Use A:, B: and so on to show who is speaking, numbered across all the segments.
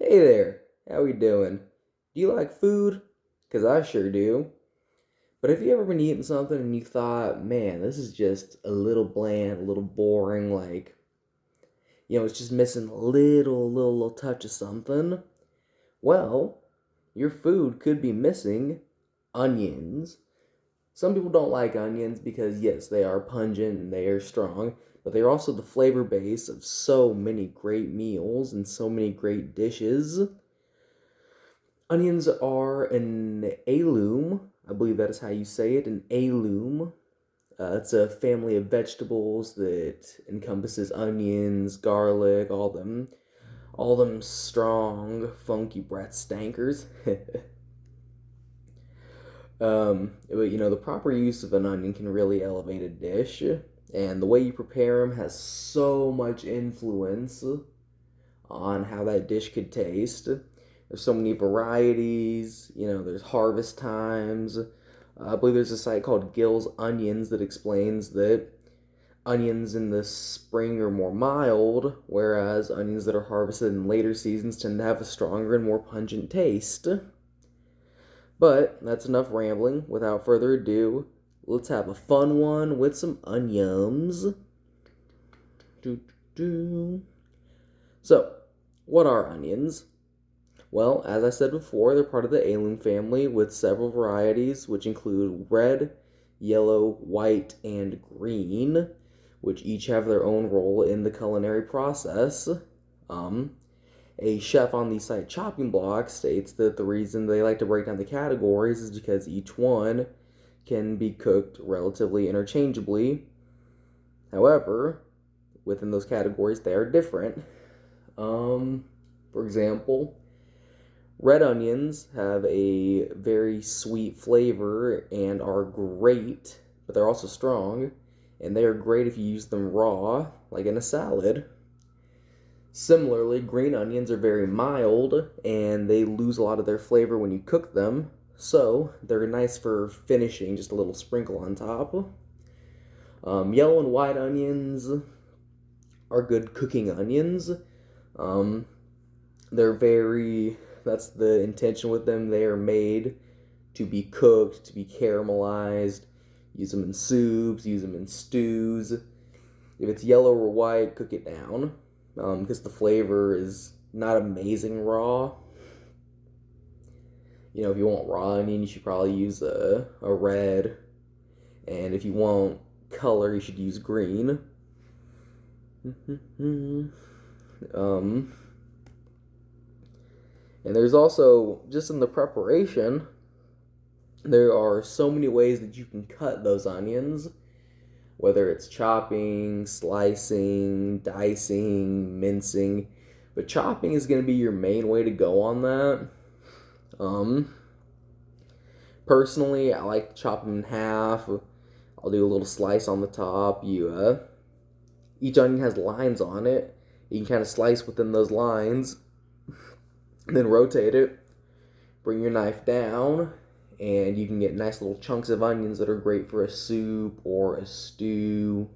A: Hey there, how we doing? Do you like food? 'Cause I sure do. But have you ever been eating something and you thought, man, this is just a little bland, a little boring, like, it's just missing a little touch of something? Well, your food could be missing onions. Some people don't like onions because, yes, they are pungent and they are strong, but they're also the flavor base of so many great meals and so many great dishes. Onions are an heirloom. I believe that is how you say it, an heirloom. It's a family of vegetables that encompasses onions, garlic, all them strong, funky breath stankers. But the proper use of an onion can really elevate a dish, and the way you prepare them has so much influence on how that dish could taste. There's so many varieties. There's harvest times. I believe there's a site called Gill's Onions that explains that onions in the spring are more mild, whereas onions that are harvested in later seasons tend to have a stronger and more pungent taste. But that's enough rambling. Without further ado, let's have a fun one with some onions. So, what are onions? Well, as I said before, they're part of the alum family with several varieties, which include red, yellow, white, and green, which each have their own role in the culinary process. A chef on the site Chopping Block states that the reason they like to break down the categories is because each one can be cooked relatively interchangeably. However, within those categories, they are different. For example, red onions have a very sweet flavor and are great, but they're also strong, and they are great if you use them raw, like in a salad. Similarly, green onions are very mild, and they lose a lot of their flavor when you cook them, so they're nice for finishing, just a little sprinkle on top. Yellow and white onions are good cooking onions. Um, they're very, that's the intention with them. They are made to be cooked, to be caramelized. Use them in soups, use them in stews. If it's yellow or white, cook it down because the flavor is not amazing raw. If you want raw onion, you should probably use a red. And if you want color, you should use green. um, and there's also, just in the preparation, there are so many ways that you can cut those onions, whether it's chopping, slicing, dicing, mincing. But chopping is going to be your main way to go on that. Personally, I like to chop them in half. I'll do a little slice on the top. Each onion has lines on it. You can kind of slice within those lines, then rotate it. Bring your knife down, and you can get nice little chunks of onions that are great for a soup or a stew,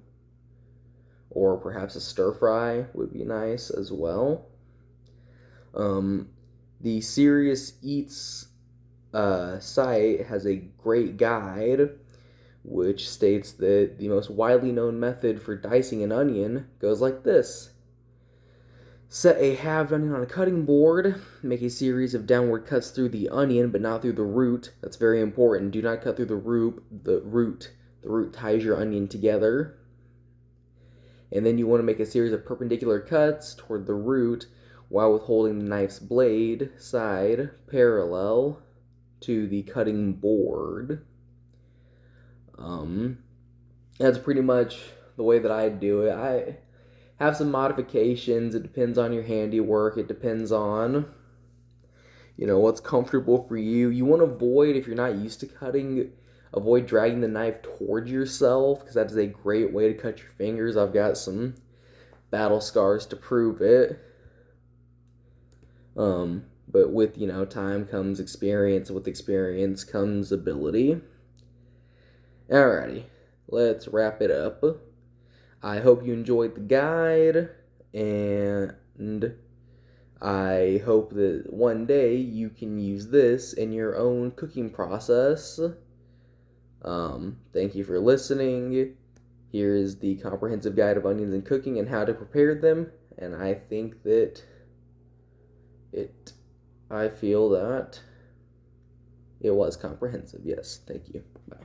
A: or perhaps a stir fry would be nice as well. The Serious Eats site has a great guide which states that the most widely known method for dicing an onion goes like this. Set a halved onion on a cutting board. Make a series of downward cuts through the onion, but not through the root. That's very important. Do not cut through the root. The root ties your onion together. And then you want to make a series of perpendicular cuts toward the root while withholding the knife's blade side parallel to the cutting board. That's pretty much the way that I do it. I have some modifications. It depends on your handiwork. It depends on, what's comfortable for you. You want to avoid, if you're not used to cutting, avoid dragging the knife towards yourself because that is a great way to cut your fingers. I've got some battle scars to prove it. But with, time comes experience. With experience comes ability. Alrighty, let's wrap it up. I hope you enjoyed the guide, and I hope that one day you can use this in your own cooking process. Thank you for listening. Here is the comprehensive guide of onions and cooking and how to prepare them. And I think that I feel that it was comprehensive. Yes, thank you. Bye.